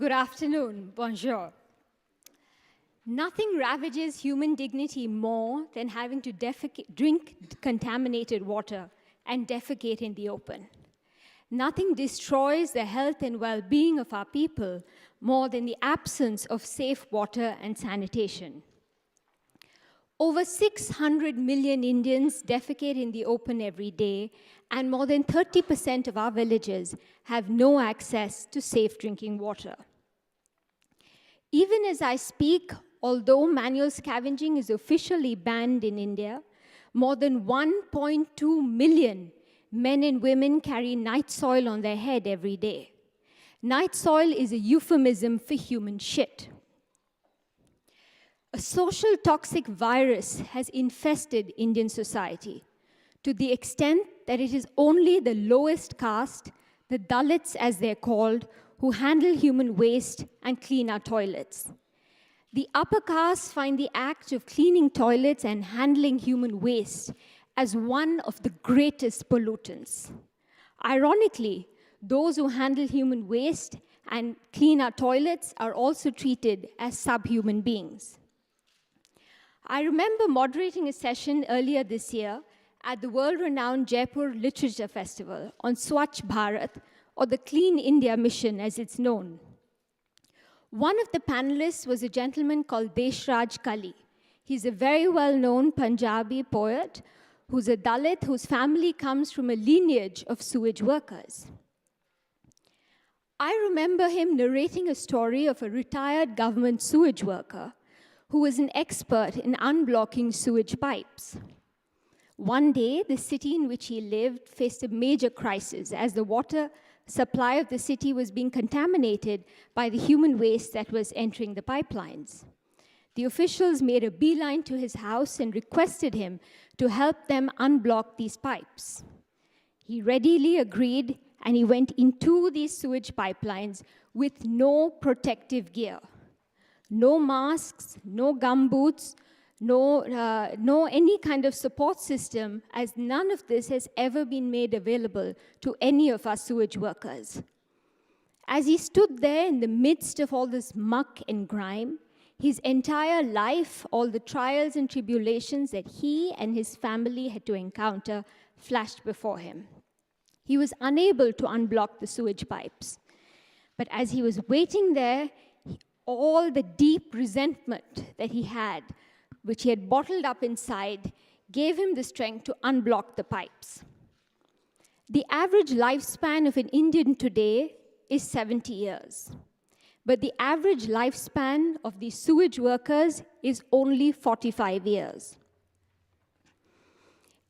Good afternoon, bonjour. Nothing ravages human dignity more than having to drink contaminated water and defecate in the open. Nothing destroys the health and well-being of our people more than the absence of safe water and sanitation. Over 600 million Indians defecate in the open every day, and more than 30% of our villages have no access to safe drinking water. Even as I speak, although manual scavenging is officially banned in India, more than 1.2 million men and women carry night soil on their head every day. Night soil is a euphemism for human shit. A social toxic virus has infested Indian society to the extent that it is only the lowest caste, the Dalits as they're called, who handle human waste and clean our toilets. The upper castes find the act of cleaning toilets and handling human waste as one of the greatest pollutants. Ironically, those who handle human waste and clean our toilets are also treated as subhuman beings. I remember moderating a session earlier this year at the world-renowned Jaipur Literature Festival on Swachh Bharat, or the Clean India Mission as it's known. One of the panelists was a gentleman called Deshraj Kali. He's a very well-known Punjabi poet who's a Dalit whose family comes from a lineage of sewage workers. I remember him narrating a story of a retired government sewage worker who was an expert in unblocking sewage pipes. One day, the city in which he lived faced a major crisis as the water supply of the city was being contaminated by the human waste that was entering the pipelines. The officials made a beeline to his house and requested him to help them unblock these pipes. He readily agreed, and he went into these sewage pipelines with no protective gear. No masks, no gumboots, no any kind of support system, as none of this has ever been made available to any of our sewage workers. As he stood there in the midst of all this muck and grime, his entire life, all the trials and tribulations that he and his family had to encounter, flashed before him. He was unable to unblock the sewage pipes. But as he was waiting there, all the deep resentment that he had, which he had bottled up inside, gave him the strength to unblock the pipes. The average lifespan of an Indian today is 70 years. But the average lifespan of these sewage workers is only 45 years.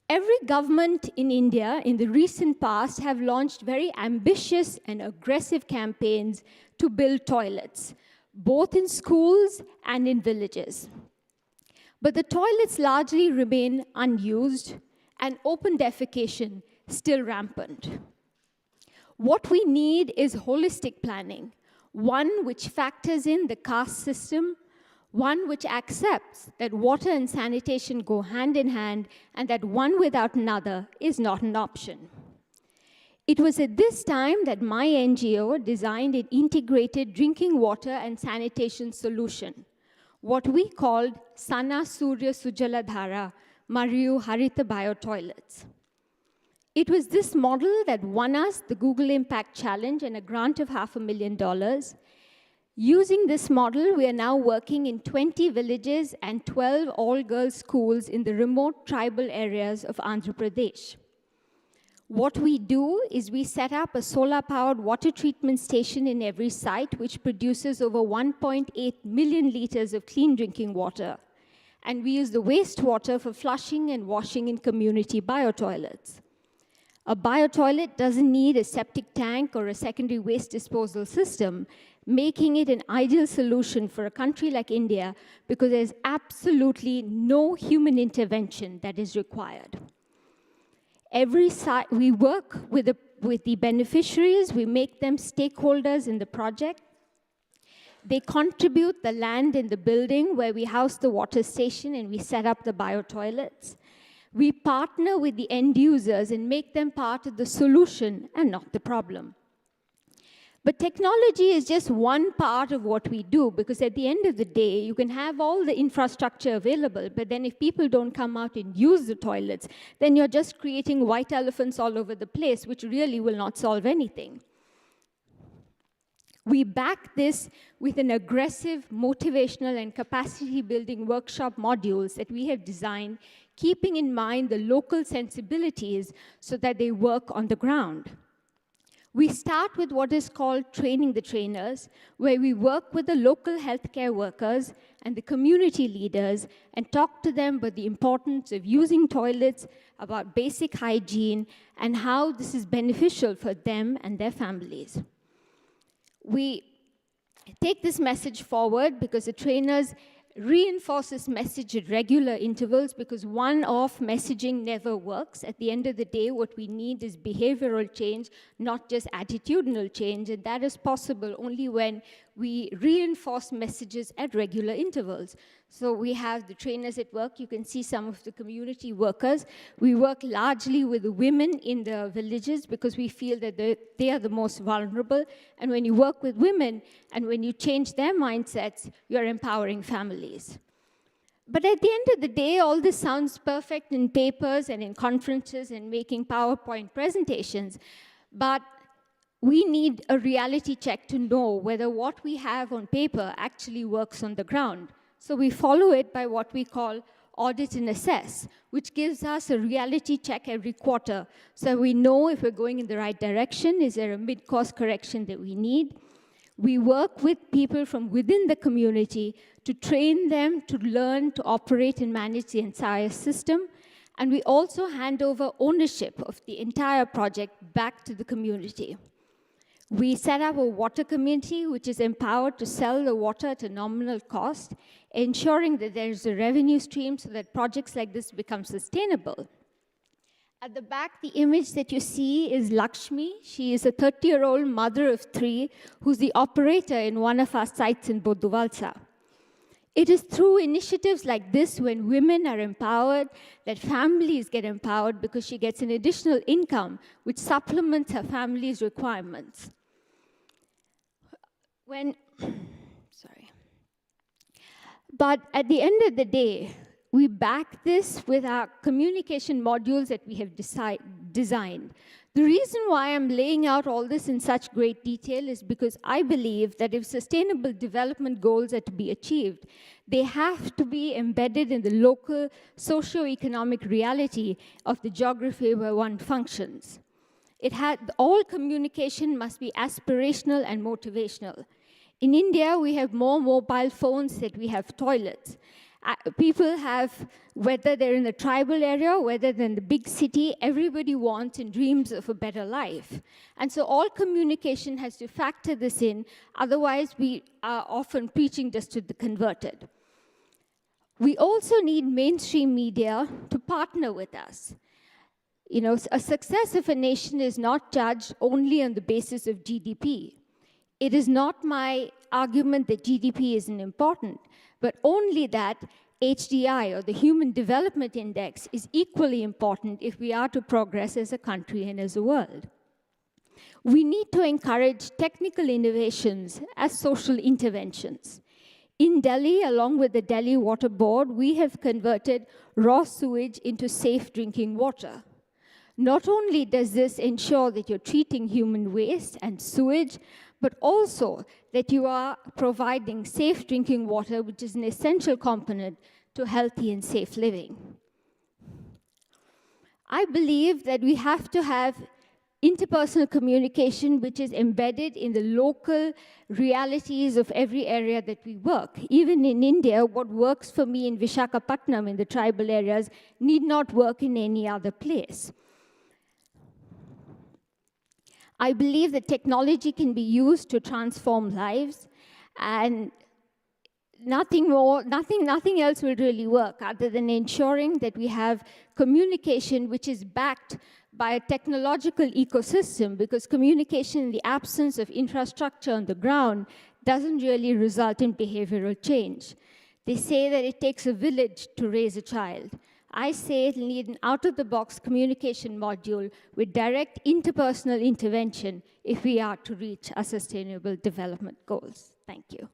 Every government in India in the recent past have launched very ambitious and aggressive campaigns to build toilets, both in schools and in villages. But the toilets largely remain unused and open defecation still rampant. What we need is holistic planning, one which factors in the caste system, one which accepts that water and sanitation go hand in hand and that one without another is not an option. It was at this time that my NGO designed an integrated drinking water and sanitation solution, what we called Sana Surya Sujala Dhara Mariu Harita Bio Toilets. It was this model that won us the Google Impact Challenge and a grant of $500,000. Using this model, we are now working in 20 villages and 12 all-girls schools in the remote tribal areas of Andhra Pradesh. What we do is we set up a solar-powered water treatment station in every site, which produces over 1.8 million liters of clean drinking water. And we use the wastewater for flushing and washing in community biotoilets. A biotoilet doesn't need a septic tank or a secondary waste disposal system, making it an ideal solution for a country like India because there's absolutely no human intervention that is required. Every site, we work with the beneficiaries, we make them stakeholders in the project. They contribute the land in the building where we house the water station and we set up the biotoilets. We partner with the end users and make them part of the solution and not the problem. But technology is just one part of what we do, because at the end of the day, you can have all the infrastructure available, but then if people don't come out and use the toilets, then you're just creating white elephants all over the place, which really will not solve anything. We back this with an aggressive, motivational, and capacity-building workshop modules that we have designed, keeping in mind the local sensibilities so that they work on the ground. We start with what is called training the trainers, where we work with the local healthcare workers and the community leaders and talk to them about the importance of using toilets, about basic hygiene, and how this is beneficial for them and their families. We take this message forward because the trainers reinforce this message at regular intervals, because one-off messaging never works. At the end of the day, what we need is behavioral change, not just attitudinal change, and that is possible only when we reinforce messages at regular intervals. So we have the trainers at work. You can see some of the community workers. We work largely with the women in the villages because we feel that they are the most vulnerable. And when you work with women and when you change their mindsets, you're empowering families. But at the end of the day, all this sounds perfect in papers and in conferences and making PowerPoint presentations. But we need a reality check to know whether what we have on paper actually works on the ground. So we follow it by what we call audit and assess, which gives us a reality check every quarter. So we know if we're going in the right direction, is there a mid-course correction that we need? We work with people from within the community to train them to learn to operate and manage the entire system. And we also hand over ownership of the entire project back to the community. We set up a water community, which is empowered to sell the water at a nominal cost, ensuring that there is a revenue stream so that projects like this become sustainable. At the back, the image that you see is Lakshmi. She is a 30-year-old mother of 3 who's the operator in one of our sites in Bodduvalsa. It is through initiatives like this, when women are empowered, that families get empowered because she gets an additional income which supplements her family's requirements. But at the end of the day, we back this with our communication modules that we have designed. The reason why I'm laying out all this in such great detail is because I believe that if sustainable development goals are to be achieved, they have to be embedded in the local socio-economic reality of the geography where one functions. All communication must be aspirational and motivational. In India, we have more mobile phones than we have toilets. People have, whether they're in a tribal area, whether they're in the big city, everybody wants and dreams of a better life. And so all communication has to factor this in, otherwise we are often preaching just to the converted. We also need mainstream media to partner with us. You know, a success of a nation is not judged only on the basis of GDP. It is not my argument that GDP isn't important, but only that HDI, or the Human Development Index, is equally important if we are to progress as a country and as a world. We need to encourage technical innovations as social interventions. In Delhi, along with the Delhi Water Board, we have converted raw sewage into safe drinking water. Not only does this ensure that you're treating human waste and sewage, but also that you are providing safe drinking water, which is an essential component to healthy and safe living. I believe that we have to have interpersonal communication which is embedded in the local realities of every area that we work. Even in India, what works for me in Visakhapatnam, in the tribal areas, need not work in any other place. I believe that technology can be used to transform lives, and nothing else will really work other than ensuring that we have communication which is backed by a technological ecosystem, because communication in the absence of infrastructure on the ground doesn't really result in behavioral change. They say that it takes a village to raise a child. I say it'll need an out-of-the-box communication module with direct interpersonal intervention if we are to reach our sustainable development goals. Thank you.